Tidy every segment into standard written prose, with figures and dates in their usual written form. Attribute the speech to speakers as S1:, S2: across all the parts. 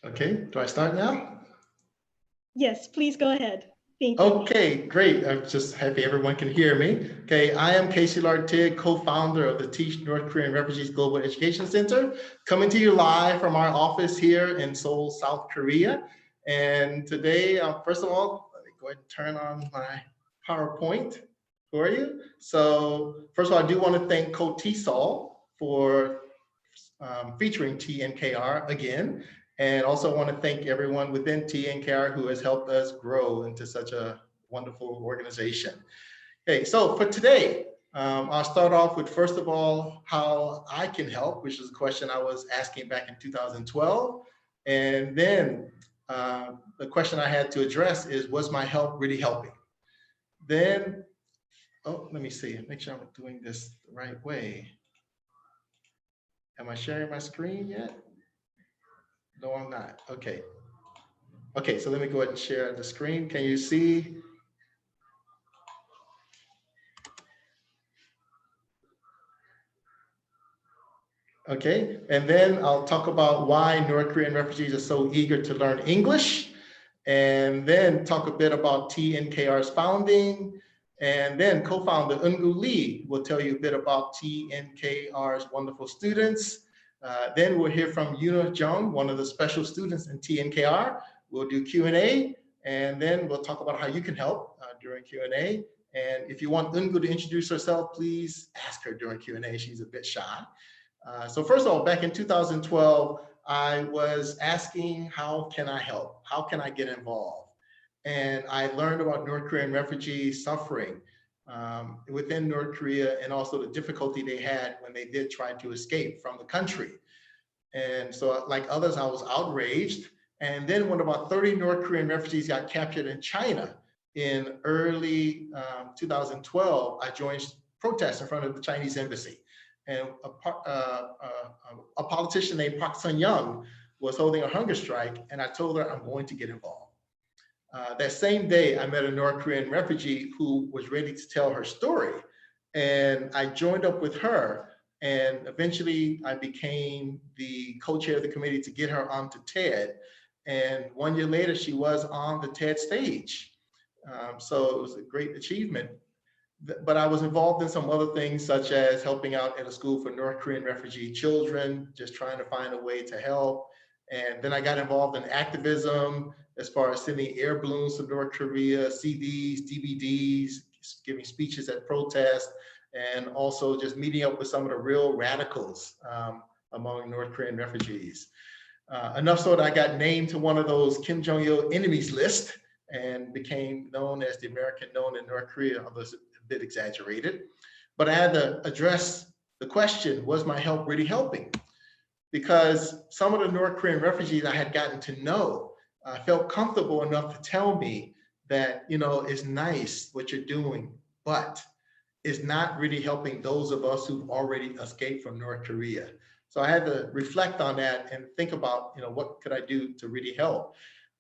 S1: Okay, do I start now?
S2: Yes, please go ahead. Thank you.
S1: Okay, great. I'm just happy everyone can hear me. Okay, I am Casey Lartigue, co-founder of the Teach North Korean Refugees Global Education Center, coming to you live from our office here in Seoul, South Korea. And today, first of all, let me go ahead and turn on my PowerPoint for you. So first of all, I do want to thank KOTESOL for featuring TNKR again. And also want to thank everyone within TNKR who has helped us grow into such a wonderful organization. Okay, so for today, I'll start off with, first of all, how I can help, which is a question I was asking back in 2012. And then the question I had to address is, was my help really helping? Then, oh, let me see, make sure I'm doing this the right way. Am I sharing my screen yet? No, I'm not. Okay. Okay, so let me go ahead and share the screen. Can you see? Okay, and then I'll talk about why North Korean refugees are so eager to learn English, and then talk a bit about TNKR's founding, and then co-founder Eunkoo Lee will tell you a bit about TNKR's wonderful students. Then we'll hear from Yuna Jung, one of the special students in TNKR. We'll do Q&A, and then we'll talk about how you can help during Q&A. And if you want Eunkoo to introduce herself, please ask her during Q&A. She's a bit shy. So first of all, back in 2012, I was asking, how can I help? How can I get involved? And I learned about North Korean refugees suffering within North Korea, and also the difficulty they had when they did try to escape from the country. And so like others, I was outraged. And then when about 30 North Korean refugees got captured in China in early 2012, I joined protests in front of the Chinese embassy. And a politician named Park Sun-young was holding a hunger strike, and I told her I'm going to get involved. That same day, I met a North Korean refugee who was ready to tell her story, and I joined up with her, and eventually I became the co-chair of the committee to get her onto TED, and 1 year later, she was on the TED stage. So it was a great achievement. But I was involved in some other things, such as helping out at a school for North Korean refugee children, just trying to find a way to help. And then I got involved in activism as far as sending air balloons to North Korea, CDs, DVDs, giving speeches at protests, and also just meeting up with some of the real radicals among North Korean refugees. Enough so that I got named to one of those Kim Jong-il enemies list and became known as the American known in North Korea, although it's a bit exaggerated. But I had to address the question, was my help really helping? Because some of the North Korean refugees I had gotten to know felt comfortable enough to tell me that, you know, it's nice what you're doing, but it's not really helping those of us who've already escaped from North Korea. So I had to reflect on that and think about, you know, what could I do to really help?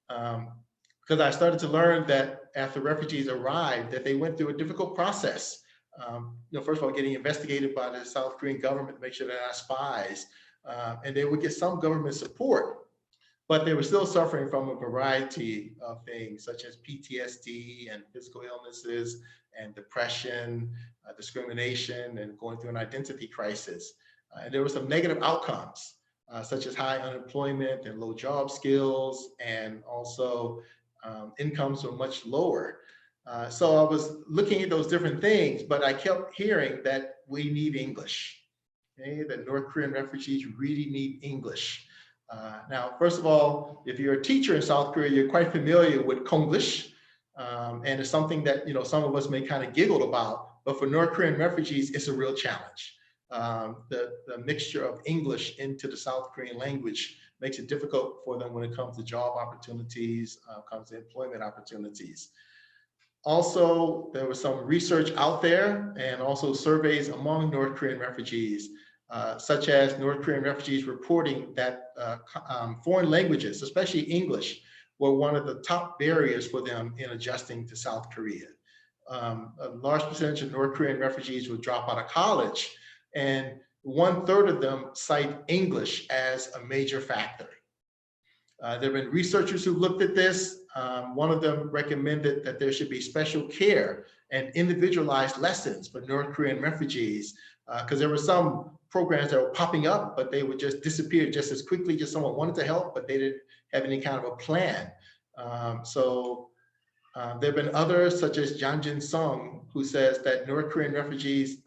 S1: Because I started to learn that after refugees arrived, that they went through a difficult process. You know, first of all, getting investigated by the South Korean government to make sure they're not spies. And they would get some government support, but they were still suffering from a variety of things, such as PTSD and physical illnesses and depression, discrimination, and going through an identity crisis. And there were some negative outcomes, such as high unemployment and low job skills, and also incomes were much lower. So I was looking at those different things, but I kept hearing that we need English. Okay? That North Korean refugees really need English. Now, first of all, if you're a teacher in South Korea, you're quite familiar with Konglish, and it's something that, you know, some of us may kind of giggle about, but for North Korean refugees, it's a real challenge. The mixture of English into the South Korean language makes it difficult for them when it comes to job opportunities, comes to employment opportunities. Also, there was some research out there and also surveys among North Korean refugees, such as North Korean refugees reporting that foreign languages, especially English, were one of the top barriers for them in adjusting to South Korea. A large percentage of North Korean refugees would drop out of college, and 1/3 of them cite English as a major factor. There have been researchers who've looked at this. One of them recommended that there should be special care and individualized lessons for North Korean refugees, because there were some programs that were popping up, but they would just disappear just as quickly. Just someone wanted to help, but they didn't have any kind of a plan. There have been others, such as Janjin Sung, who says that North Korean refugees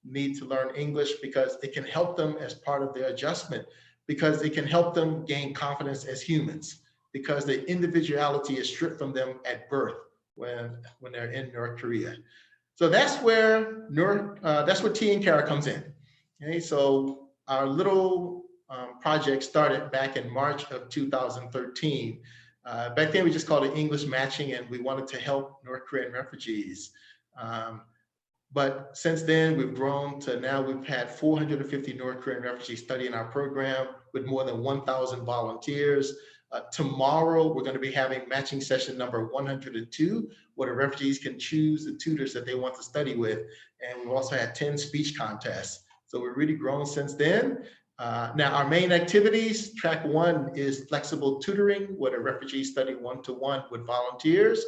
S1: need to learn English because it can help them as part of their adjustment, because it can help them gain confidence as humans, because the individuality is stripped from them at birth when they're in North Korea. So that's where TNKR comes in. Okay, so our little project started back in March of 2013. Back then we just called it English matching, and we wanted to help North Korean refugees. But since then, we've grown to now we've had 450 North Korean refugees study in our program with more than 1,000 volunteers. Tomorrow, we're going to be having matching session number 102, where the refugees can choose the tutors that they want to study with. And we've also had 10 speech contests. So we've really grown since then. Now, our main activities, track 1 is flexible tutoring, where the refugees study one-to-one with volunteers.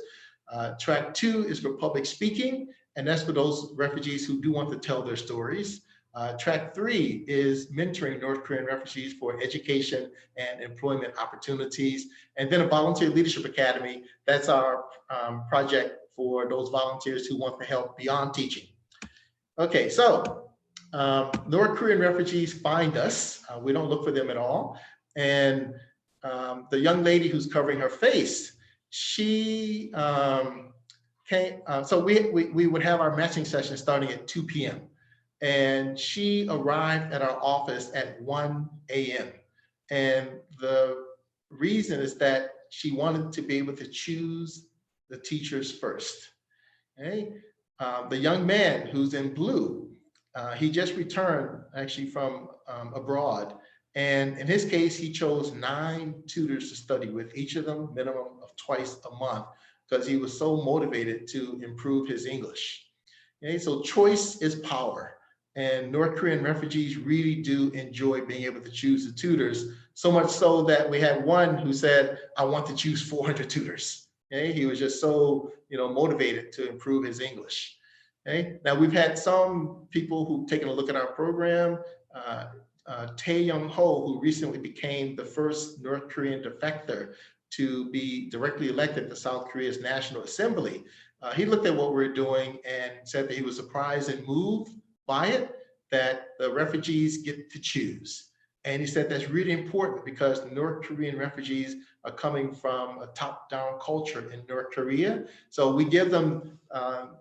S1: Track 2 is for public speaking, and that's for those refugees who do want to tell their stories. Track 3 is mentoring North Korean refugees for education and employment opportunities. And then a volunteer leadership academy, that's our project for those volunteers who want to help beyond teaching. Okay, so North Korean refugees find us. We don't look for them at all. And the young lady who's covering her face, she came, so we would have our matching session starting at 2 p.m. And she arrived at our office at 1 a.m. And the reason is that she wanted to be able to choose the teachers first. Okay? The young man who's in blue, he just returned actually from abroad. And in his case, he chose 9 tutors to study with, each of them minimum of twice a month, because he was so motivated to improve his English. Okay, so choice is power. And North Korean refugees really do enjoy being able to choose the tutors, so much so that we had one who said, I want to choose 400 tutors. Okay, he was just so motivated to improve his English. Okay, now we've had some people who've taken a look at our program. Tae Young Ho, who recently became the first North Korean defector to be directly elected to South Korea's National Assembly. He looked at what we're doing and said that he was surprised and moved by it, that the refugees get to choose. And he said that's really important because North Korean refugees are coming from a top-down culture in North Korea. So we give them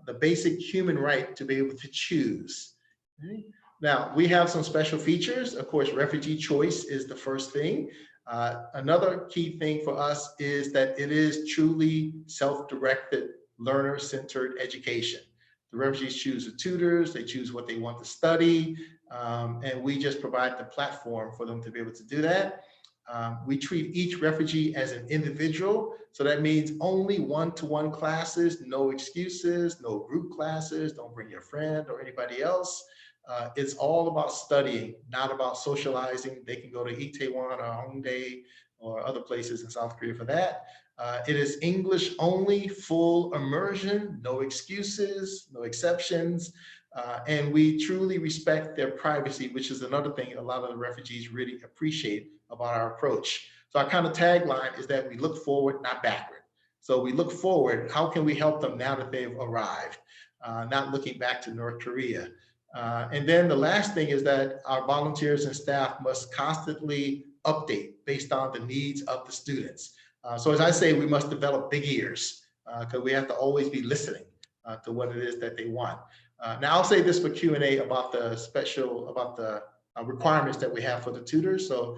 S1: the basic human right to be able to choose. Okay? Now, we have some special features. Of course, refugee choice is the first thing. Another key thing for us is that it is truly self-directed, learner-centered education. The refugees choose the tutors, they choose what they want to study, and we just provide the platform for them to be able to do that. We treat each refugee as an individual, so that means only one-to-one classes, no excuses, no group classes, don't bring your friend or anybody else. It's all about studying, not about socializing. They can go to Itaewon or Hongdae or other places in South Korea for that. It is English only, full immersion, no excuses, no exceptions. And we truly respect their privacy, which is another thing a lot of the refugees really appreciate about our approach. So our kind of tagline is that we look forward, not backward. So we look forward, how can we help them now that they've arrived? Not looking back to North Korea. And then the last thing is that our volunteers and staff must constantly update based on the needs of the students. So as I say, we must develop big ears because we have to always be listening to what it is that they want. Now I'll say this for Q&A about the requirements that we have for the tutors. So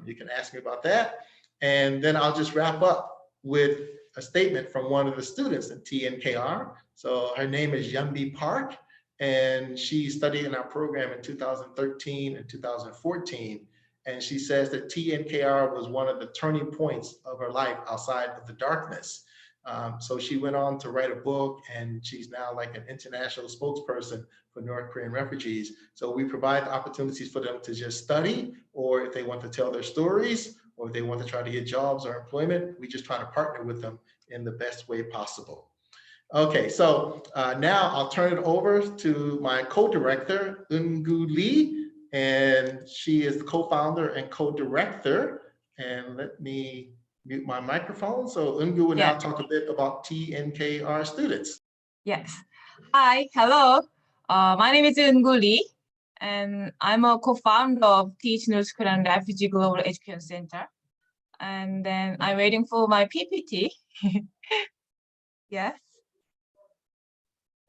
S1: you can ask me about that. And then I'll just wrap up with a statement from one of the students at TNKR. So her name is Yeonbi Park, and she studied in our program in 2013 and 2014. And she says that TNKR was one of the turning points of her life outside of the darkness. So she went on to write a book, and she's now like an international spokesperson for North Korean refugees. So we provide opportunities for them to just study, or if they want to tell their stories, or if they want to try to get jobs or employment, we just try to partner with them in the best way possible. Okay, so now I'll turn it over to my co-director, Eunkoo Lee, and she is the co-founder and co-director. And let me mute my microphone. So Eunkoo will now talk a bit about TNKR students.
S3: Yes. Hi, hello. My name is Eunkoo Lee, and I'm a co-founder of Teach North Korean Refugee Global Education Center. And then I'm waiting for my PPT. Yes.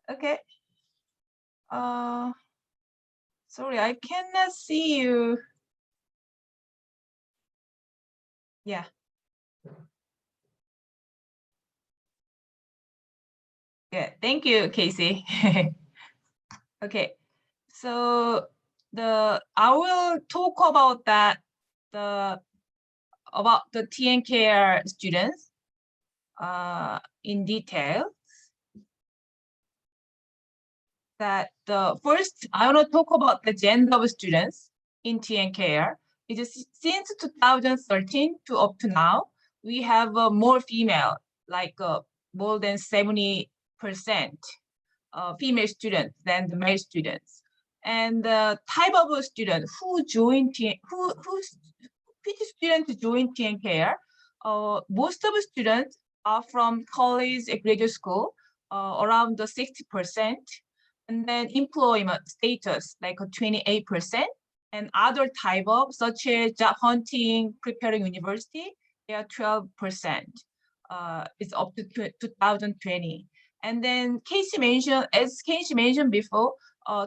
S3: Okay. Sorry, I cannot see you. Yeah. Yeah, thank you, Casey. Okay, so I will talk about the TNKR students in detail. First, I want to talk about the gender of students in TNKR. It is since 2013 to up to now, we have more female, like more than 70% female students than the male students. And the type of student who join which students join TNKR, most of the students are from college and graduate school, around the 60%. And then employment status, like 28%, and other type of, such as job hunting, preparing university, they are 12%. It's up to 2020. And then as Casey mentioned before,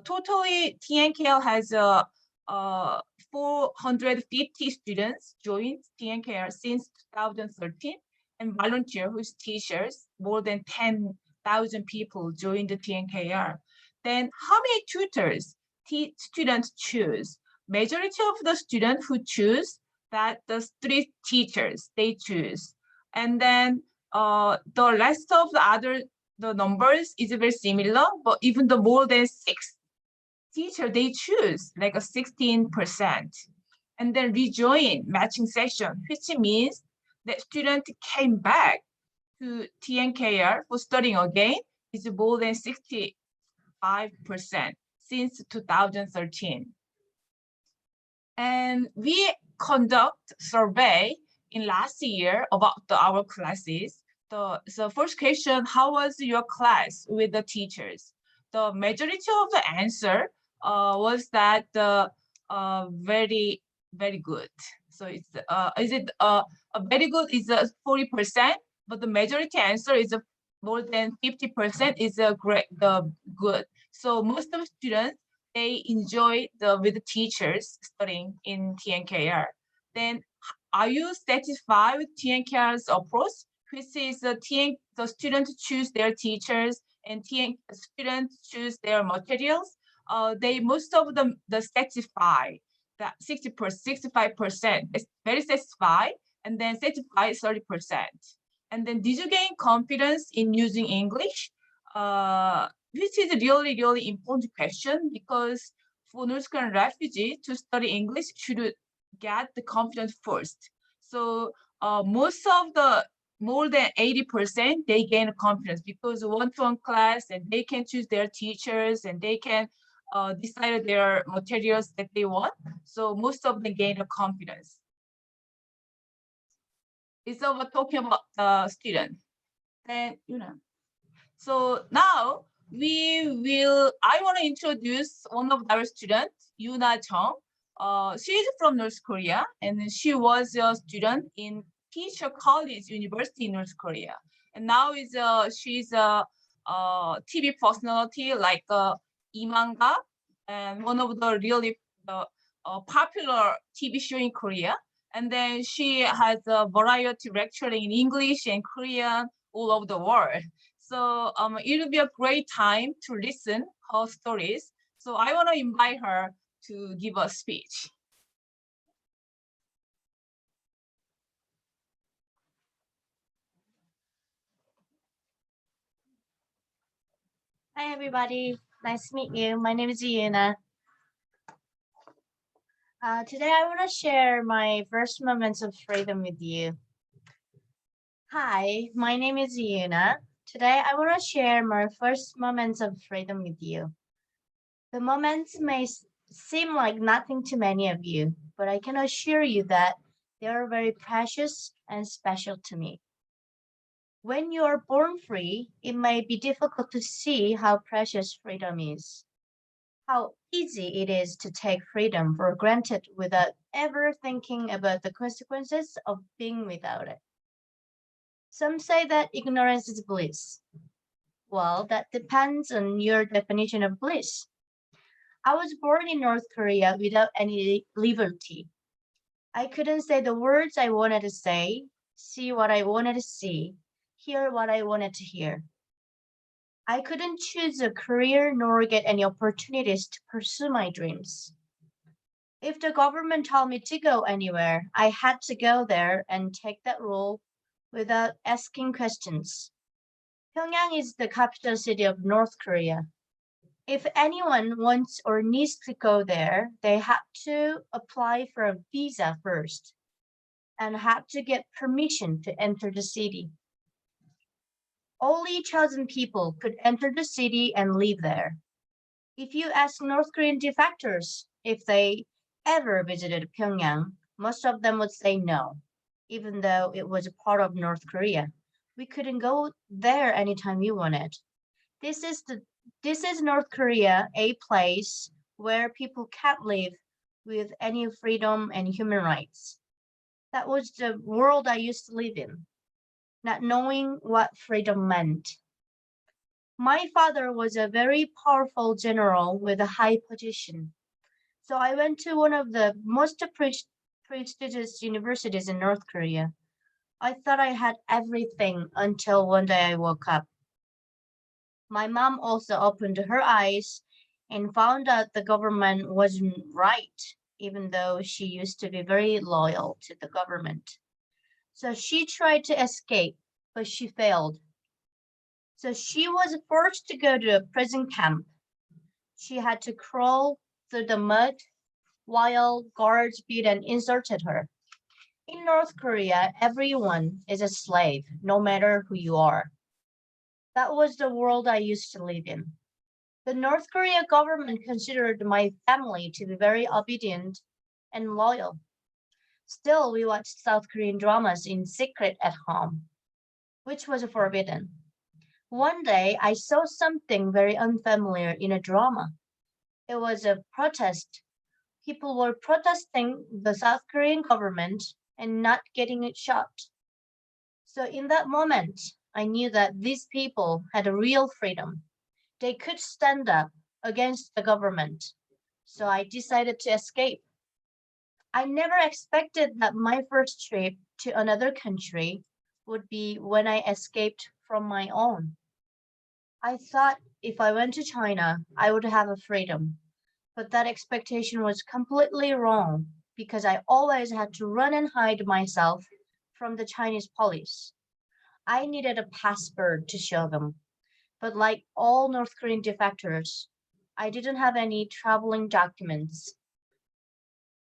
S3: totally TNKL has 450 students joined TNKR since 2013, and volunteer who's teachers, more than 10,000 people joined the TNKR. Then how many tutors students choose? Majority of the students who choose that the 3 teachers they choose. And then the rest of the numbers is very similar, but even the more than 6 teacher they choose, like a 16%. And then rejoin matching session, which means that student came back to TNKR for studying again, is more than 65% since 2013. And we conduct survey in last year about our classes. The first question, how was your class with the teachers? The majority of the answer was that very, very good. So it's very good is 40%, but the majority answer is more than 50% is good. So most of the students, they enjoy with the teachers studying in TNKR. Then are you satisfied with TNKR's approach, which is the students choose their teachers and students choose their materials? Most of them satisfy that 65% is very satisfied, and then satisfied 30%. And then did you gain confidence in using English? Which is a really, really important question, because for North Korean refugee to study English should get the confidence first. So most of the more than 80%, they gain confidence because one-to-one class, and they can choose their teachers, and they can decide their materials that they want. So most of them gain the confidence. It's over talking about the student. Then, so now I want to introduce one of our students, Yuna Jung. She's from North Korea, and she was a student in Teacher College University in North Korea. And now she's a TV personality like Imanga, and one of the really popular TV show in Korea. And then she has a variety lecturing in English and Korean all over the world. So it will be a great time to listen her stories. So I want to invite her to give a speech.
S4: Hi, everybody. Nice to meet you. My name is Yuna. Today I want to share my first moments of freedom with you. Hi, my name is Yuna. Today I want to share my first moments of freedom with you. The moments may seem like nothing to many of you, but I can assure you that they are very precious and special to me. When you are born free, it may be difficult to see how precious freedom is. How easy it is to take freedom for granted without ever thinking about the consequences of being without it. Some say that ignorance is bliss. Well, that depends on your definition of bliss. I was born in North Korea without any liberty. I couldn't say the words I wanted to say, see what I wanted to see, hear what I wanted to hear. I couldn't choose a career nor get any opportunities to pursue my dreams. If the government told me to go anywhere, I had to go there and take that role without asking questions. Pyongyang is the capital city of North Korea. If anyone wants or needs to go there, they have to apply for a visa first and have to get permission to enter the city. Only chosen people could enter the city and live there. If you ask North Korean defectors if they ever visited Pyongyang, most of them would say no, even though it was a part of North Korea. We couldn't go there anytime we wanted. This is North Korea, a place where people can't live with any freedom and human rights. That was the world I used to live in, not knowing what freedom meant. My father was a very powerful general with a high position. So I went to one of the most prestigious universities in North Korea. I thought I had everything until one day I woke up. My mom also opened her eyes and found out the government wasn't right, even though she used to be very loyal to the government. So she tried to escape, but she failed. So she was forced to go to a prison camp. She had to crawl through the mud while guards beat and insulted her. In North Korea, everyone is a slave, no matter who you are. That was the world I used to live in. The North Korea government considered my family to be very obedient and loyal. Still, we watched South Korean dramas in secret at home, which was forbidden. One day, I saw something very unfamiliar in a drama. It was a protest. People were protesting the South Korean government and not getting it shot. So in that moment, I knew that these people had a real freedom. They could stand up against the government. So I decided to escape. I never expected that my first trip to another country would be when I escaped from my own. I thought if I went to China, I would have a freedom. But that expectation was completely wrong because I always had to run and hide myself from the Chinese police. I needed a passport to show them. But like all North Korean defectors, I didn't have any traveling documents.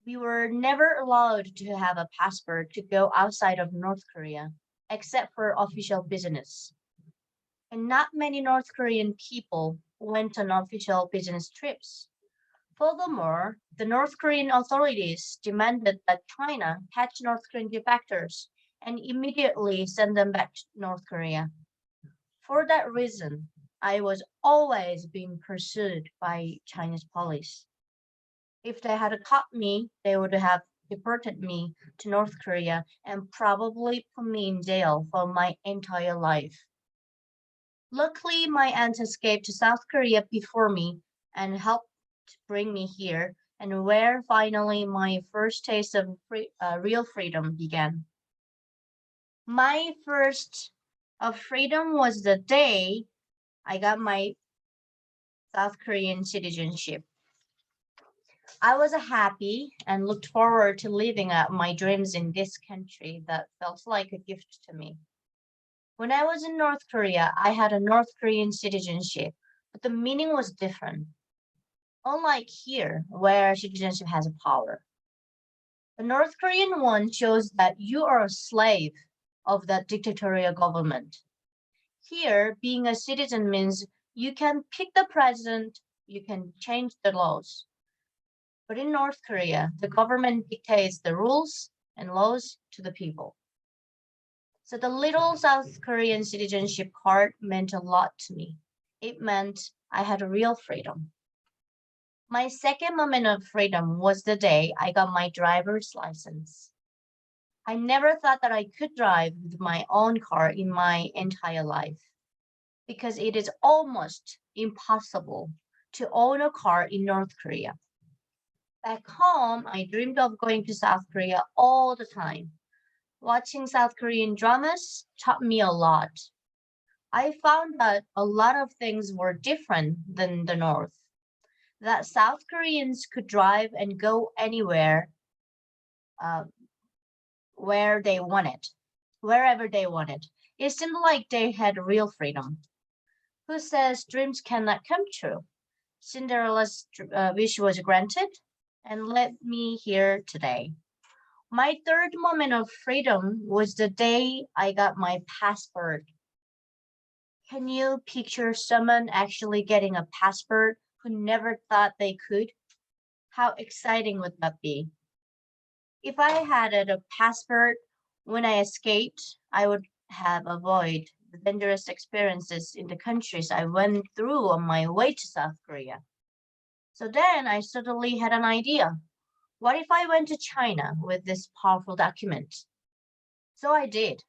S4: We were never allowed to have a passport to go outside of North Korea, except for official business. And not many North Korean people went on official business trips. Furthermore, the North Korean authorities demanded that China catch North Korean defectors and immediately send them back to North Korea. For that reason, I was always being pursued by Chinese police. If they had caught me, they would have deported me to North Korea and probably put me in jail for my entire life. Luckily, my aunt escaped to South Korea before me and helped bring me here, and where finally my first taste of real freedom began. My first of freedom was the day I got my South Korean citizenship. I was happy and looked forward to living out my dreams in this country that felt like a gift to me. When I was in North Korea, I had a North Korean citizenship, but the meaning was different. Unlike here, where citizenship has a power, The North Korean one shows that you are a slave of that dictatorial government. Here, being a citizen means you can pick the president, you can change the laws. But in North Korea, the government dictates the rules and laws to the people. So the little South Korean citizenship card meant a lot to me. It meant I had a real freedom. My second moment of freedom was the day I got my driver's license. I never thought that I could drive with my own car in my entire life because it is almost impossible to own a car in North Korea. Back home, I dreamed of going to South Korea all the time. Watching South Korean dramas taught me a lot. I found that a lot of things were different than the North. That South Koreans could drive and go anywhere where they wanted, wherever they wanted. It seemed like they had real freedom. Who says dreams cannot come true? Cinderella's wish was granted and led me here today. My third moment of freedom was the day I got my passport. Can you picture someone actually getting a passport who never thought they could? How exciting would that be? If I had a passport when I escaped, I would have avoided the dangerous experiences in the countries I went through on my way to South Korea. So then I suddenly had an idea. What if I went to China with this powerful document? So I did.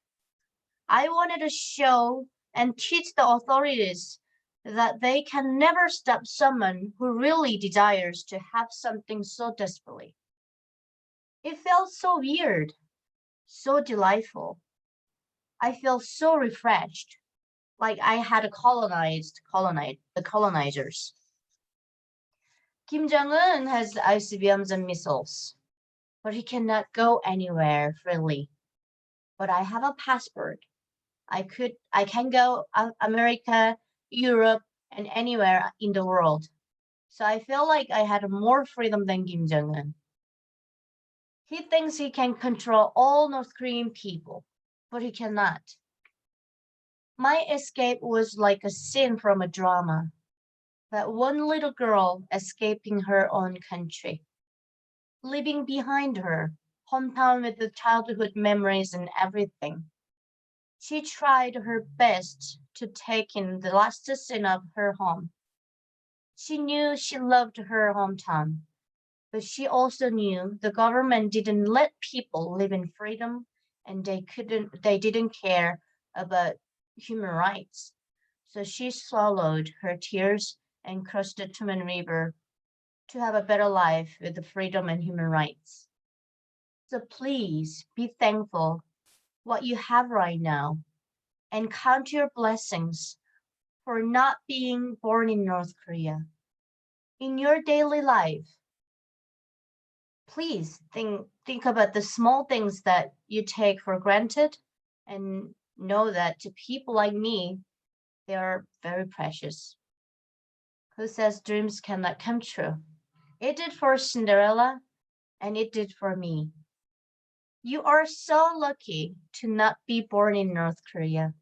S4: I wanted to show and teach the authorities that they can never stop someone who really desires to have something so desperately. It felt so weird, so delightful. I felt so refreshed, like I had colonized the colonizers. Kim Jong-un has ICBMs and missiles, but he cannot go anywhere freely. But I have a passport. I can go America, Europe, and anywhere in the world. So I feel like I had more freedom than Kim Jong-un. He thinks he can control all North Korean people, but he cannot. My escape was like a scene from a drama. That one little girl escaping her own country, leaving behind her hometown with the childhood memories and everything. She tried her best to take in the last scene of her home. She knew she loved her hometown, but she also knew the government didn't let people live in freedom and they didn't care about human rights. So she swallowed her tears and crossed the Tumen River to have a better life with the freedom and human rights. So please be thankful what you have right now and count your blessings for not being born in North Korea. In your daily life, please think about the small things that you take for granted and know that to people like me, they are very precious. Who says dreams cannot come true? It did for Cinderella and it did for me. You are so lucky to not be born in North Korea.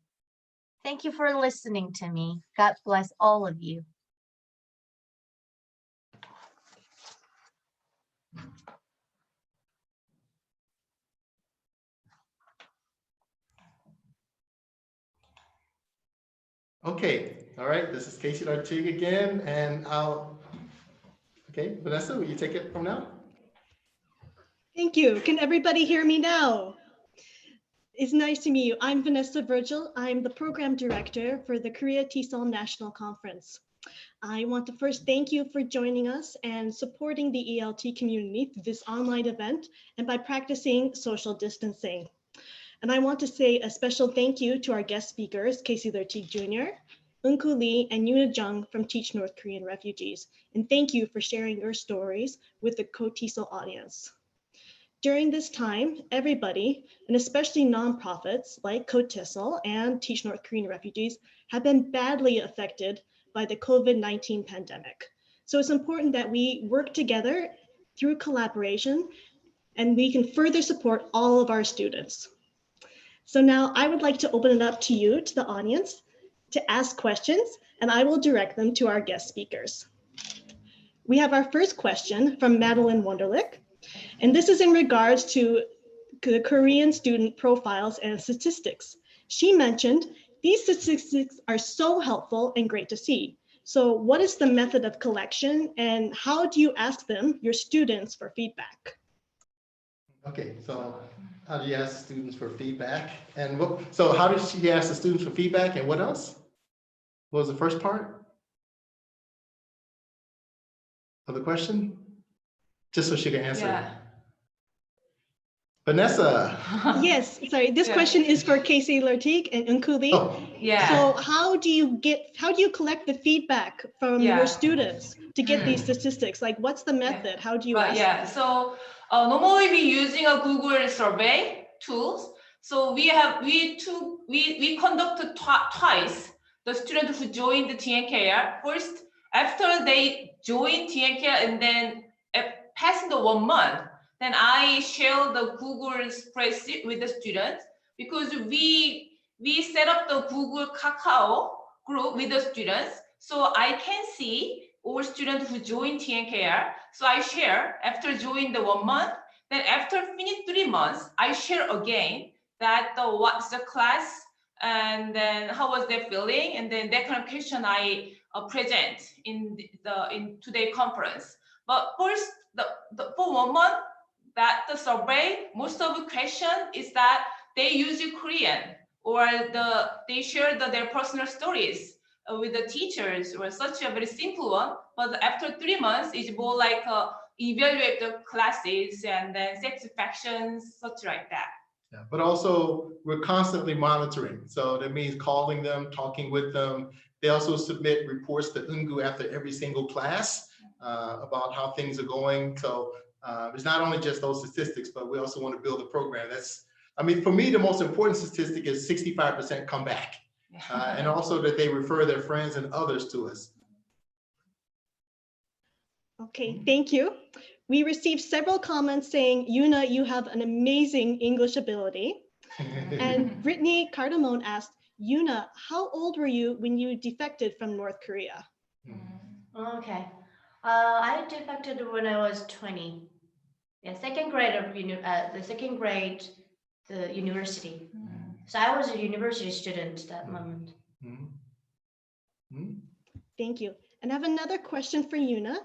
S4: Thank you for listening to me. God bless all of you.
S1: Okay, all right, this is Casey Lartigue again, and okay, Vanessa, will you take it from now?
S2: Thank you. Can everybody hear me now? It's nice to meet you. I'm Vanessa Virgil. I'm the program director for the Korea TESOL National Conference. I want to first thank you for joining us and supporting the ELT community through this online event and by practicing social distancing. And I want to say a special thank you to our guest speakers, Casey Lartigue Jr., Eunkoo Lee, and Yuna Jung from Teach North Korean Refugees. And thank you for sharing your stories with the KOTESOL audience. During this time, everybody, and especially nonprofits like KOTESOL and Teach North Korean Refugees, have been badly affected by the COVID-19 pandemic. So it's important that we work together through collaboration and we can further support all of our students. So now I would like to open it up to you, to the audience, to ask questions, and I will direct them to our guest speakers. We have our first question from Madeline Wunderlich, and this is in regards to the Korean student profiles and statistics. She mentioned these statistics are so helpful and great to see. So what is the method of collection and how do you ask them, your students, for feedback?
S1: Okay, so how do you ask the students for feedback? And so how did she ask the students for feedback and what else? What was the first part of the question? Just so she can answer.
S3: Yeah.
S1: Vanessa.
S2: Yes, sorry, this question is for Casey Lartigue and Eunkoo Lee.
S1: Oh,
S3: Yeah.
S2: So how do you collect the feedback from your students to get these statistics? Like, what's the method? How do you ask?
S3: Yeah. So normally we using a Google survey tools. So we conducted twice the students who joined the TNKR. First, after they joined TNKR and then passing the 1 month, then I share the Google spreadsheet with the students because we set up the Google Kakao group with the students. So I can see all students who join TNKR. So I share after joining the 1 month. Then after finish 3 months, I share again that what's the class and then how was they feeling, and then that kind of question I present in today's conference. But first, for 1 month, that the survey, most of the question is that they use Korean or they share their personal stories with the teachers or such a very simple one. But after 3 months, it's more like evaluate the classes and then satisfactions, such like that.
S1: yeah, but also we're constantly monitoring. So that means calling them, talking with them. They also submit reports to Eunkoo after every single class about how things are going. So it's not only just those statistics, but we also want to build a program. I mean, for me, the most important statistic is 65% come back. And also that they refer their friends and others to us.
S2: Okay, thank you. We received several comments saying, Yuna, you have an amazing English ability. And Brittany Cardamone asked, Yuna, how old were you when you defected from North Korea?
S4: Okay. I defected when I was 20. Yeah, second grade of the university. So I was a university student at that moment.
S2: Thank you. And I have another question for Yuna.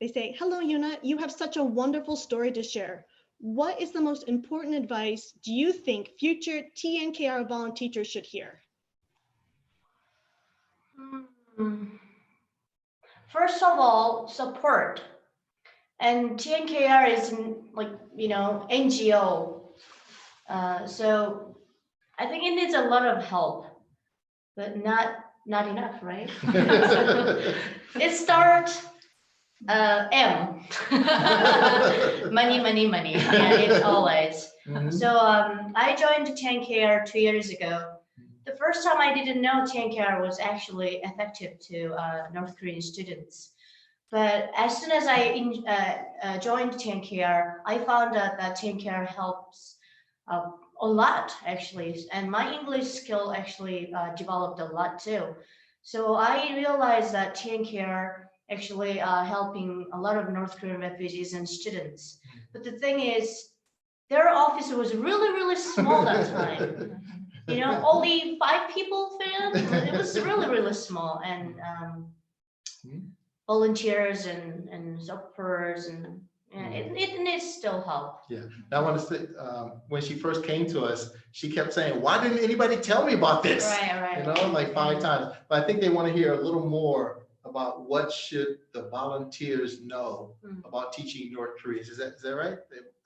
S2: They say, hello, Yuna, you have such a wonderful story to share. What is the most important advice do you think future TNKR volunteers should hear?
S4: First of all, support. And TNKR is like, NGO. So I think it needs a lot of help, but not enough, right? It starts M. money. Yeah, it's always. So I joined TNKR 2 years ago. The first time I didn't know TNKR was actually effective to North Korean students. But as soon as I joined TNKR, I found out that TNKR helps a lot, actually. And my English skill actually developed a lot too. So I realized that TNKR actually helping a lot of North Korean refugees and students. But the thing is, their office was really, really small that time. Only 5 people fit. It was really, really small. And volunteers and supporters and it needs still help.
S1: Yeah, I want to say, when she first came to us, she kept saying, why didn't anybody tell me about this?
S4: Right.
S1: Like 5 times. But I think they want to hear a little more about what should the volunteers know about teaching North Koreans. Is that right?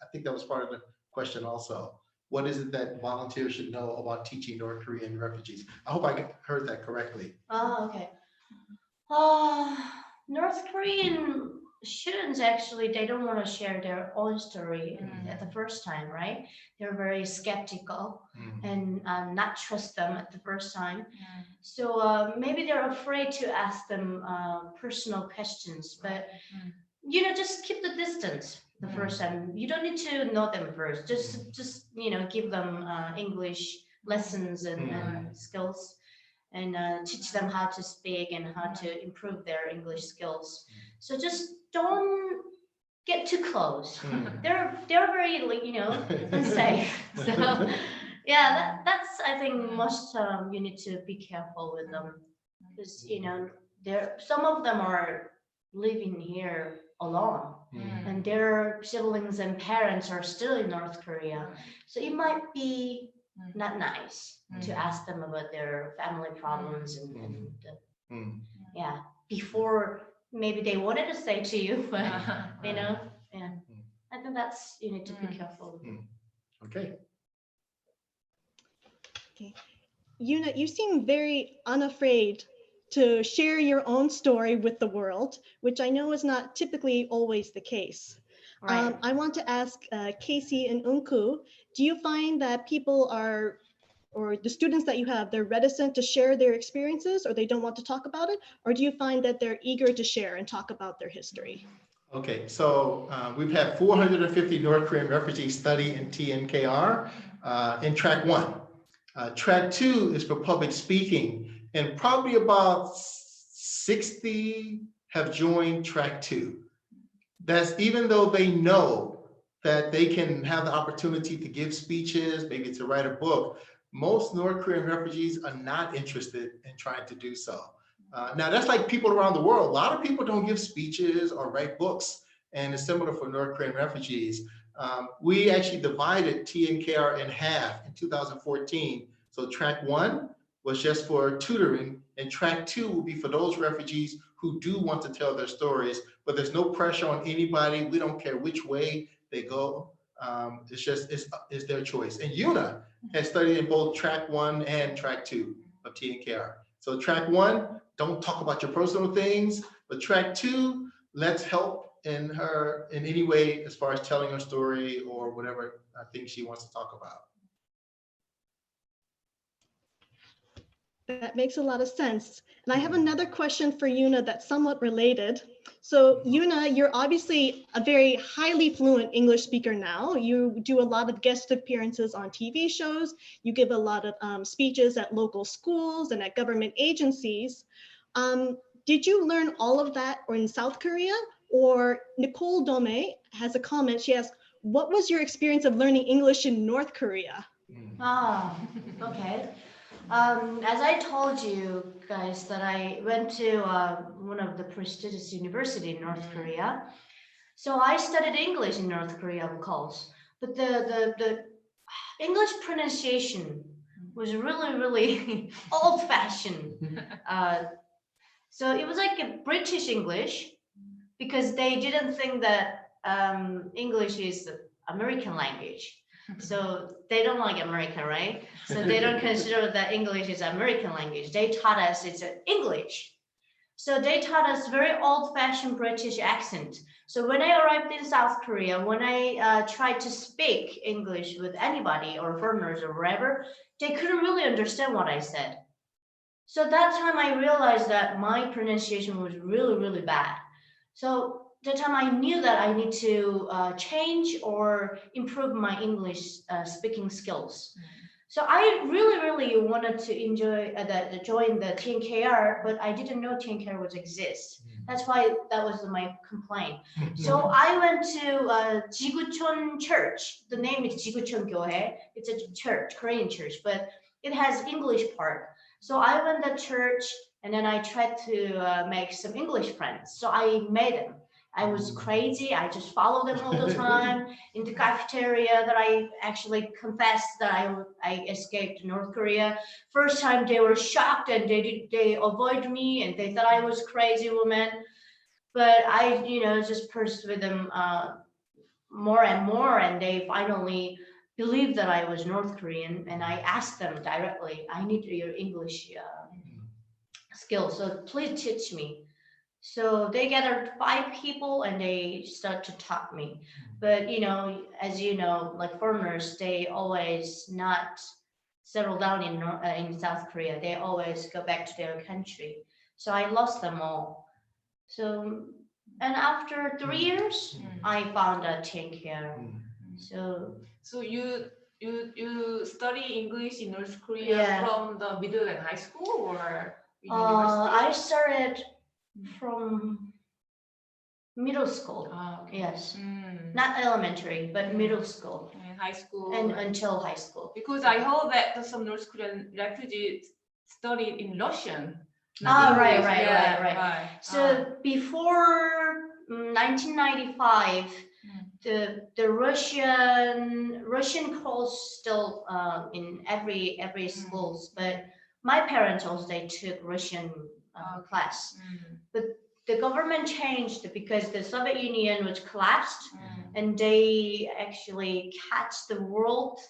S1: I think that was part of the question also. What is it that volunteers should know about teaching North Korean refugees? I hope I heard that correctly.
S4: Oh, okay. North Korean students actually, they don't want to share their own story at the first time, right? They're very skeptical and not trust them at the first time. So maybe they're afraid to ask them personal questions, but just keep the distance. the first time. You don't need to know them first. Just give them English lessons and skills, and teach them how to speak and how to improve their English skills. So just don't get too close. They're very unsafe. So yeah, that's I think most you need to be careful with them, because some of them are living here alone, and their siblings and parents are still in North Korea. So it might be not nice to ask them about their family problems before maybe they wanted to say to you, but yeah. I think that's, you need to be careful.
S1: Okay.
S2: Okay. Yuna, you seem very unafraid to share your own story with the world, which I know is not typically always the case.
S4: Right.
S2: I want to ask Casey and Eunkoo, do you find that people are, or the students that you have, they're reticent to share their experiences, or they don't want to talk about it? Or do you find that they're eager to share and talk about their history?
S1: Okay, so we've had 450 North Korean refugees study in TNKR in track 1. Track 2 is for public speaking, and probably about 60 have joined track 2. That's even though they know that they can have the opportunity to give speeches, maybe to write a book. Most North Korean refugees are not interested in trying to do so. Now, that's like people around the world. A lot of people don't give speeches or write books, and it's similar for North Korean refugees. We actually divided TNKR in half in 2014. So track 1 was just for tutoring, and track 2 will be for those refugees who do want to tell their stories, but there's no pressure on anybody. We don't care which way they go. It's their choice. And Yuna has studied in both track 1 and track 2 of TNKR. So track 1, don't talk about your personal things, but track 2, let's help in any way as far as telling her story or whatever thing she wants to talk about.
S2: That makes a lot of sense. And I have another question for Yuna that's somewhat related. So Yuna, you're obviously a very highly fluent English speaker now. You do a lot of guest appearances on TV shows. You give a lot of speeches at local schools and at government agencies. Did you learn all of that in South Korea? Or Nicole Dome has a comment. She asks, what was your experience of learning English in North Korea?
S4: Okay. As I told you guys that I went to one of the prestigious university in North Korea. So I studied English in North Korea, of course, but the English pronunciation was really, really old-fashioned. So it was like a British English, because they didn't think that English is the American language. So they don't like America, right? So they don't consider that English is American language. They taught us it's English. So they taught us very old-fashioned British accent. So when I arrived in South Korea, when I tried to speak English with anybody or foreigners or wherever, they couldn't really understand what I said. So that time I realized that my pronunciation was really, really bad. So the time I knew that I need to change or improve my English speaking skills. So I really, really wanted to join the TNKR, but I didn't know TNKR would exist. That's why that was my complaint. So I went to Jigucheon Church. The name is Jigucheon Gyohae. It's a church, Korean church, but it has English part. So I went to church, and then I tried to make some English friends. So I made them. I was crazy. I just followed them all the time in the cafeteria. That I actually confessed that I escaped North Korea. First time they were shocked and they avoided me and they thought I was crazy woman. But I just pursued with them more and more, and they finally believed that I was North Korean. And I asked them directly, I need your English skills, so please teach me. So they gathered 5 people and they start to talk me. But as you know, like foreigners, they always not settle down in South Korea. They always go back to their country. So I lost them all. So And after 3 years, I found a TNKR. So
S3: So you study English in North Korea
S4: Yeah.
S3: from the middle and high school or university?
S4: I started from middle school.
S3: Okay.
S4: Yes,
S3: Mm.
S4: not elementary, but middle school
S3: And high school.
S4: and until high school.
S3: Because I heard that some North Korean refugees studied in Russian.
S4: Ah, right,
S3: English.
S4: right,
S3: Yeah,
S4: right, right. So before 1995, the Russian calls still in every schools, but my parents also they took Russian class. But the government changed because the Soviet Union was collapsed, and they actually catch the world.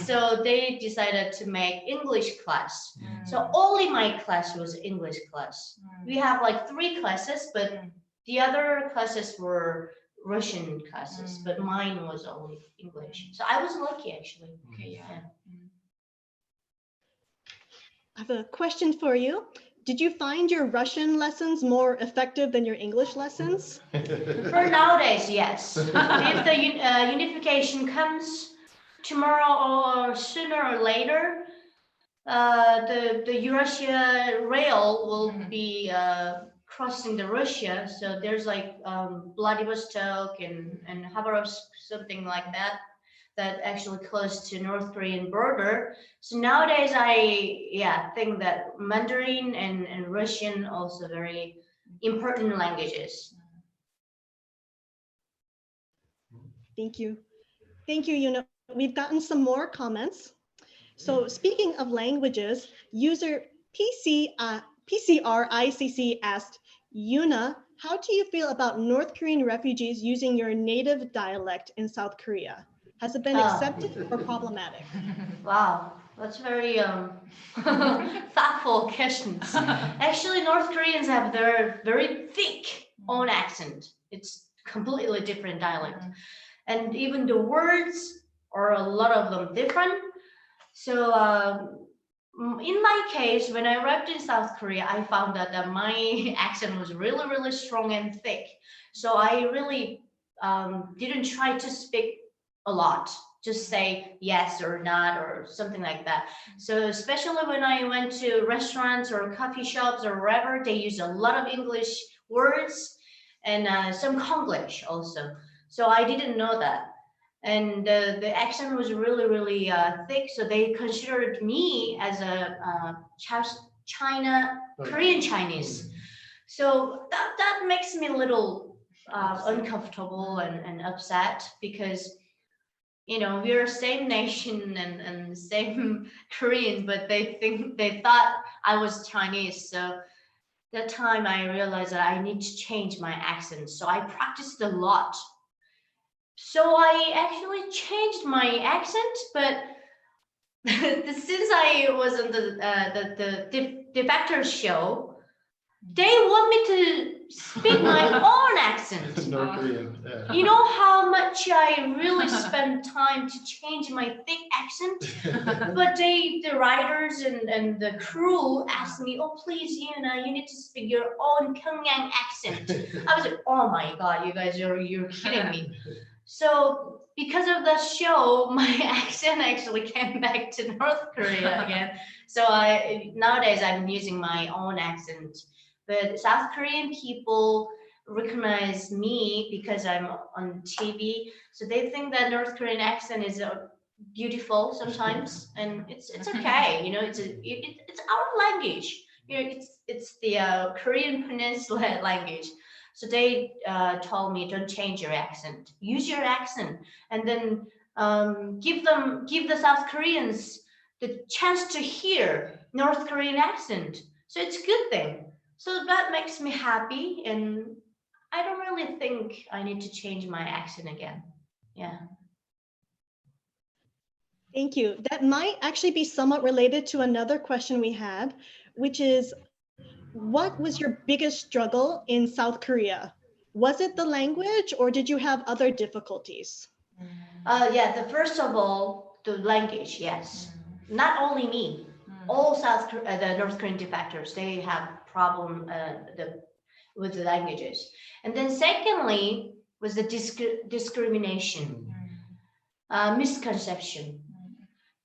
S4: So they decided to make English class. So only my class was English class. We have like 3 classes, but the other classes were Russian classes, but mine was only English. So I was lucky actually.
S3: Okay, yeah.
S2: I have a question for you. Did you find your Russian lessons more effective than your English lessons?
S4: For nowadays, yes. If the unification comes tomorrow or sooner or later, the Eurasia rail will be crossing the Russia. So there's like Vladivostok and Khabarovsk, something like that, that actually close to North Korean border. So nowadays, I think that Mandarin and Russian also very important languages.
S2: Thank you. Thank you, Yuna. We've gotten some more comments. So speaking of languages, user PCRICC asked, Yuna, how do you feel about North Korean refugees using your native dialect in South Korea? Has it been accepted or problematic?
S4: Wow, that's very thoughtful questions. Actually, North Koreans have their very thick own accent. It's completely different dialect. And even the words are a lot of them different. So in my case, when I arrived in South Korea, I found out that my accent was really, really strong and thick. So I really didn't try to speak a lot, just say yes or not or something like that. So especially when I went to restaurants or coffee shops or wherever, they use a lot of English words and some Konglish also. So I didn't know that. And the accent was really, really thick. So they considered me as a Korean Chinese. So that makes me a little uncomfortable and upset because, you know, we're same nation and same Korean, but they thought I was Chinese. So that time I realized that I need to change my accent. So I practiced a lot. So I actually changed my accent, but since I was on the defector show, they want me to speak my own accent.
S1: North Korean. Yeah.
S4: You know how much I really spent time to change my thick accent? But the writers and the crew asked me, oh, please, Yuna, you need to speak your own Pyongyang accent. I was like, oh my God, you guys, you're kidding me. So because of the show, my accent actually came back to North Korea again. So nowadays I'm using my own accent. But South Korean people recognize me because I'm on TV. So they think that North Korean accent is beautiful sometimes, and it's okay. You know, it's our language. You know, it's the Korean Peninsula language. So they told me, don't change your accent, use your accent, and then give the South Koreans the chance to hear North Korean accent. So it's a good thing. So that makes me happy, and I don't really think I need to change my accent again. Yeah.
S2: Thank you. That might actually be somewhat related to another question we had, which is, what was your biggest struggle in South Korea? Was it the language, or did you have other difficulties?
S4: Yeah, first of all, the language, yes. Not only me, all the North Korean defectors, they have problem with the languages. And then secondly was the discrimination, misconception.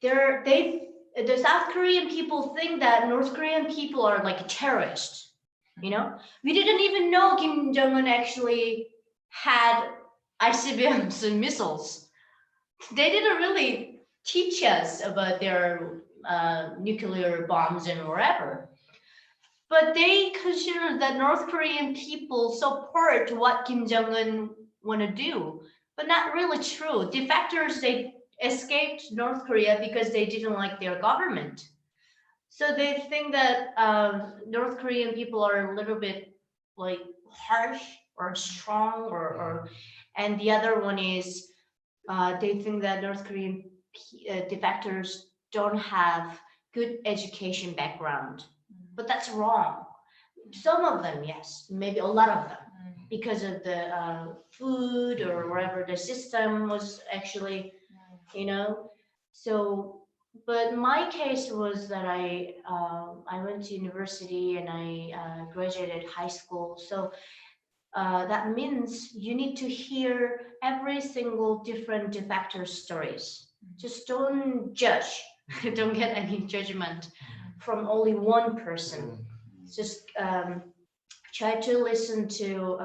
S4: The South Korean people think that North Korean people are like terrorists. You know, we didn't even know Kim Jong-un actually had ICBMs and missiles. They didn't really teach us about their nuclear bombs and whatever. But they consider that North Korean people support what Kim Jong-un want to do, but not really true. Defectors, they escaped North Korea because they didn't like their government. So they think that North Korean people are a little bit like harsh or strong, and the other one is they think that North Korean defectors don't have good education background, but that's wrong. Some of them, yes, maybe a lot of them, because of the food or whatever the system was actually, you know. So, but my case was that I went to university and I graduated high school. So that means you need to hear every single different defector stories. Just don't judge, don't get any judgment from only one person. Just try to listen to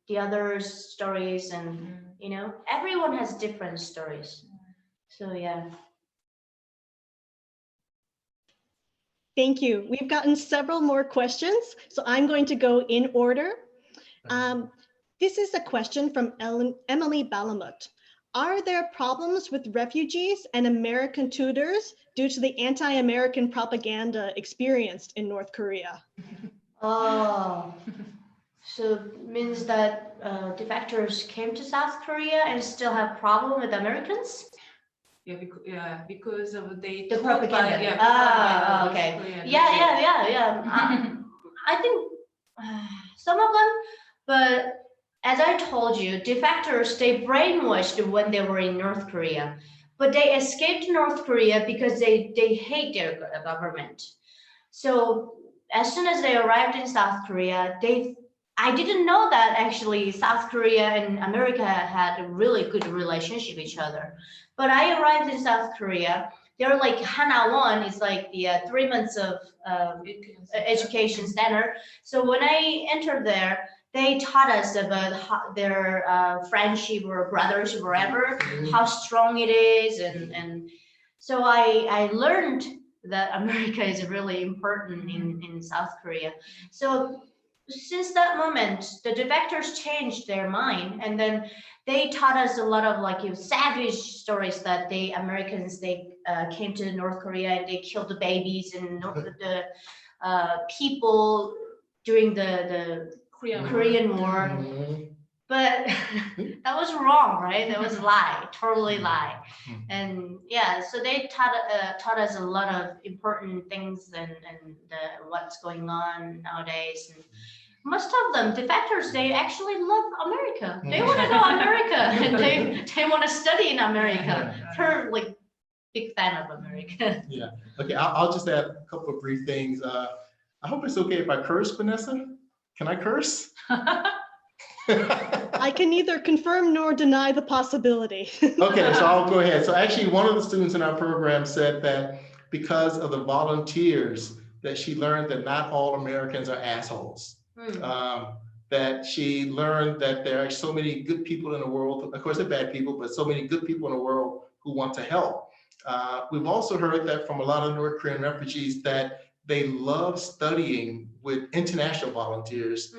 S4: the other stories, and you know, everyone has different stories. So yeah.
S2: Thank you. We've gotten several more questions, so I'm going to go in order. This is a question from Emily Balamut. Are there problems with refugees and American tutors due to the anti-American propaganda experienced in North Korea?
S4: Oh, so means that defectors came to South Korea and still have problem with Americans?
S3: Because of the
S4: propaganda. Okay. I think some of them, but as I told you, defectors, they brainwashed when they were in North Korea, but they escaped North Korea because they hate their government. So as soon as they arrived in South Korea, I didn't know that actually South Korea and America had a really good relationship with each other. But I arrived in South Korea. They're like Hana-won is like the 3 months of education center. So when I entered there, they taught us about their friendship or brothership, wherever, how strong it is, and so I learned that America is really important in South Korea. So since that moment, the defectors changed their mind, and then they taught us a lot of like savage stories that the Americans, they came to North Korea and they killed the babies and the people during the Korean War. But that was wrong, right? That was a lie, totally lie. And yeah, so they taught us a lot of important things and what's going on nowadays. And most of them, defectors, they actually love America. They want to know America, and they want to study in America. They're like big fan of America.
S1: Yeah. Okay. I'll just add a couple of brief things. I hope it's okay if I curse, Vanessa. Can I curse?
S2: I can neither confirm nor deny the possibility.
S1: Okay, so I'll go ahead. So actually, one of the students in our program said that because of the volunteers, that she learned that not all Americans are assholes. That she learned that there are so many good people in the world. Of course, they're bad people, but so many good people in the world who want to help. We've also heard that from a lot of North Korean refugees that they love studying with international volunteers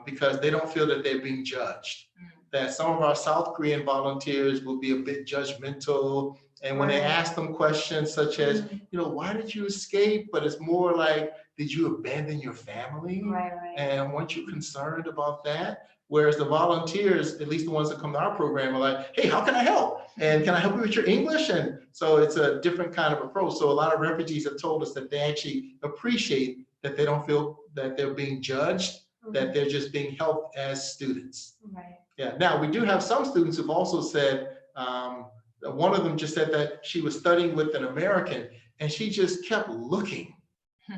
S1: because they don't feel that they're being judged. That some of our South Korean volunteers will be a bit judgmental. And when they ask them questions such as, you know, why did you escape? But it's more like, did you abandon your family? And weren't you concerned about that? Whereas the volunteers, at least the ones that come to our program, are like, hey, how can I help? And can I help you with your English? And so it's a different kind of approach. So a lot of refugees have told us that they actually appreciate that they don't feel that they're being judged, that they're just being helped as students. Yeah. Now, we do have some students who've also said, one of them just said that she was studying with an American and she just kept looking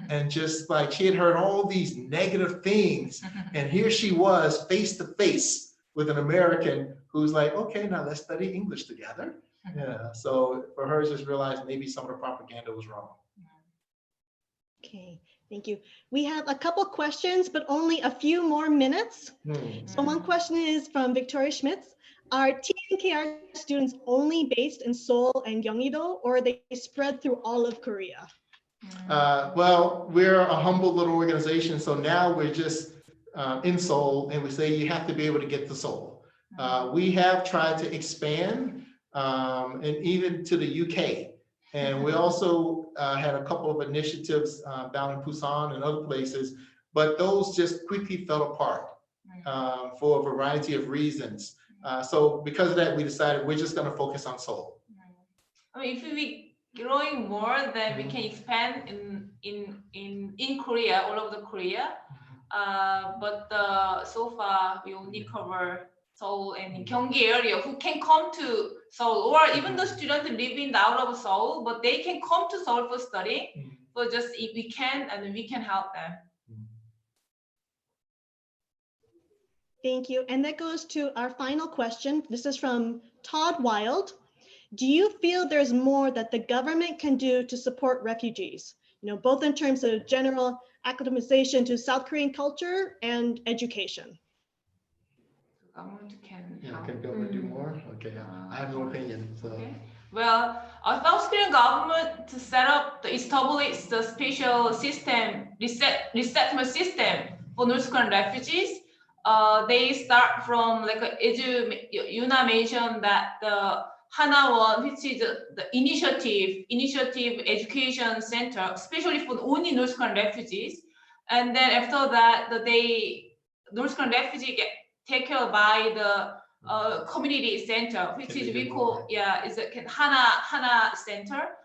S1: And just like she had heard all these negative things, and here she was face to face with an American who's like, okay, now let's study English together. Yeah, so for her, just realized maybe some of the propaganda was wrong.
S2: Okay, thank you. We have a couple questions, but only a few more minutes. So one question is from Victoria Schmitz. Are TNKR students only based in Seoul and Gyeonggi-do, or are they spread through all of Korea?
S1: Well, we're a humble little organization, so now we're just in Seoul, and we say you have to be able to get to Seoul. We have tried to expand, and even to the UK. And we also had a couple of initiatives down in Busan and other places, but those just quickly fell apart for a variety of reasons. So because of that, we decided we're just going to focus on Seoul.
S3: I mean, if we growing more, then we can expand in Korea, all over the Korea. But so far we only cover Seoul and in Gyeonggi area who can come to Seoul, or even the students living out of Seoul, but they can come to Seoul for studying. But just if we can, and we can help them.
S2: Thank you. And that goes to our final question. This is from Todd Wild. Do you feel there's more that the government can do to support refugees? You know, both in terms of general acclimatization to South Korean culture and education.
S3: Government can
S1: Yeah,
S3: help.
S1: can government do more? Okay, I have no opinion. So.
S3: Okay. Well, South Korean government to set up, to establish the special system, resettlement system for North Korean refugees. They start from, like, as Yuna mentioned, that the Hana-won, which is the initiative education center, especially for only North Korean refugees. And then after that, North Korean refugees get taken care of by the community center, which is we call, is a Hana Center.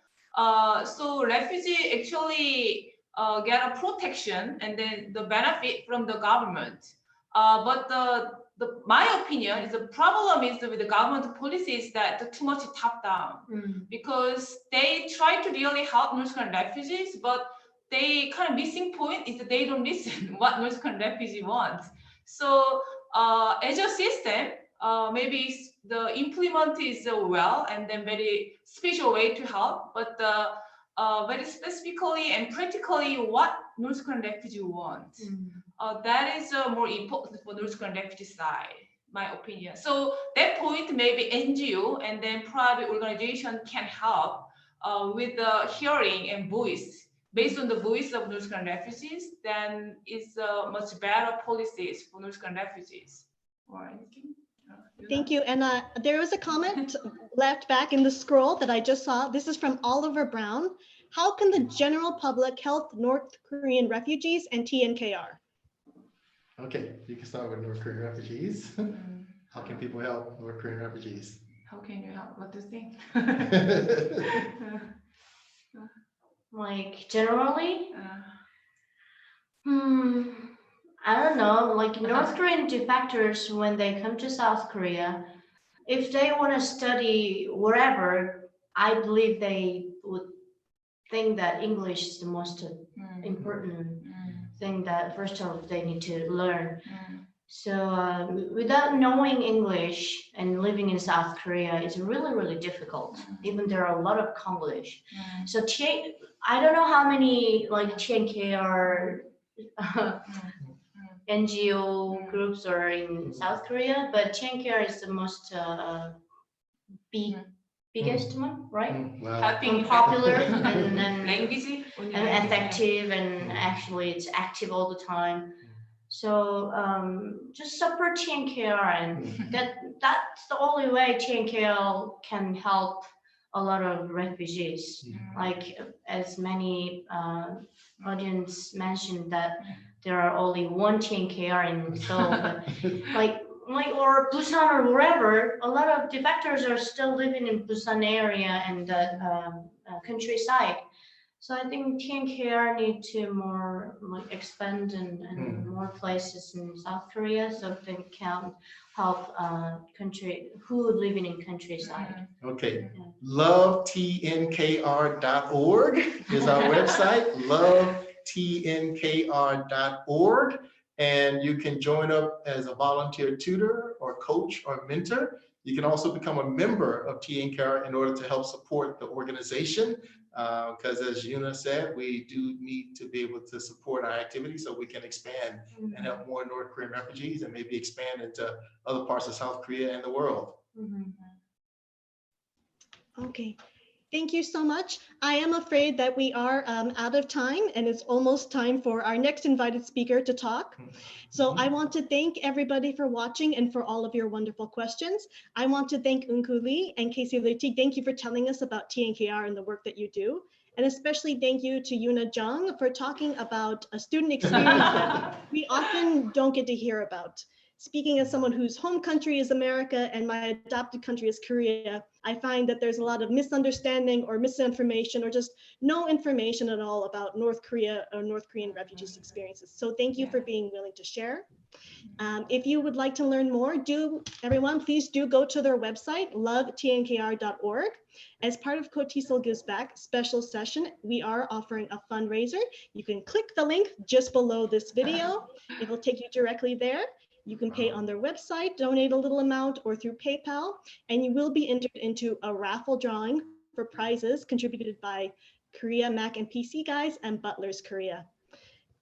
S3: So refugee actually get a protection and then the benefit from the government. But my opinion is the problem is with the government policies that too much top down, because they try to really help North Korean refugees, but they kind of missing point is that they don't listen what North Korean refugees want. So as a system, maybe the implement is well and then very special way to help, but very specifically and practically what North Korean refugees want. That is more important for North Korean refugee side, my opinion. So that point, maybe NGO and then private organization can help with the hearing and voice. Based on the voice of North Korean refugees, then it's much better policies for North Korean refugees. Or anything?
S2: Thank you. And there was a comment left back in the scroll that I just saw. This is from Oliver Brown. How can the general public help North Korean refugees and TNKR?
S1: Okay, you can start with North Korean refugees. How can people help North Korean refugees?
S3: How can you help? What do you think?
S4: Like generally, I don't know, like North Korean defectors, when they come to South Korea, if they want to study wherever, I believe they would think that English is the most important thing that first of all they need to learn. So without knowing English and living in South Korea is really, really difficult. Even there are a lot of Konglish. So I don't know how many like TNKR NGO groups are in South Korea, but TNKR is the most biggest one, right?
S1: Wow.
S4: And popular and
S3: language
S4: and effective, and actually it's active all the time. So just support TNKR, and that's the only way TNKR can help a lot of refugees. Like as many audience mentioned that there are only one TNKR in Seoul, but like or Busan or wherever, a lot of defectors are still living in Busan area and the countryside. So I think TNKR need to more like expand and more places in South Korea so they can help country who living in countryside.
S1: Okay, lovetnkr.org is our website. tnkr.org, and you can join up as a volunteer tutor or coach or mentor. You can also become a member of TNKR in order to help support the organization, because as Yuna said, we do need to be able to support our activities so we can expand and help more North Korean refugees and maybe expand into other parts of South Korea and the world.
S2: Okay, thank you so much. I am afraid that we are out of time, and it's almost time for our next invited speaker to talk. So I want to thank everybody for watching and for all of your wonderful questions. I want to thank Eunkoo Lee and Casey Lartigue. Thank you for telling us about TNKR and the work that you do. And especially thank you to Yuna Jung for talking about a student experience that we often don't get to hear about. Speaking as someone whose home country is America and my adopted country is Korea, I find that there's a lot of misunderstanding or misinformation or just no information at all about North Korea or North Korean refugees' experiences. So thank you for being willing to share. If you would like to learn more, please do go to their website, lovetnkr.org. As part of KOTESOL Gives Back special session, we are offering a fundraiser. You can click the link just below this video. It will take you directly there. You can pay on their website, donate a little amount, or through PayPal, and you will be entered into a raffle drawing for prizes contributed by Korea Mac and PC Guys and Butlers Korea.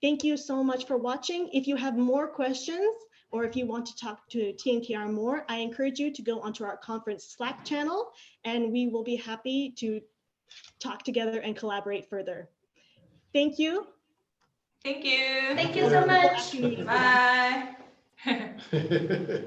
S2: Thank you so much for watching. If you have more questions or if you want to talk to TNKR more, I encourage you to go onto our conference Slack channel, and we will be happy to talk together and collaborate further. Thank you.
S3: Thank you.
S5: Thank you so much.
S2: Bye.
S3: Bye.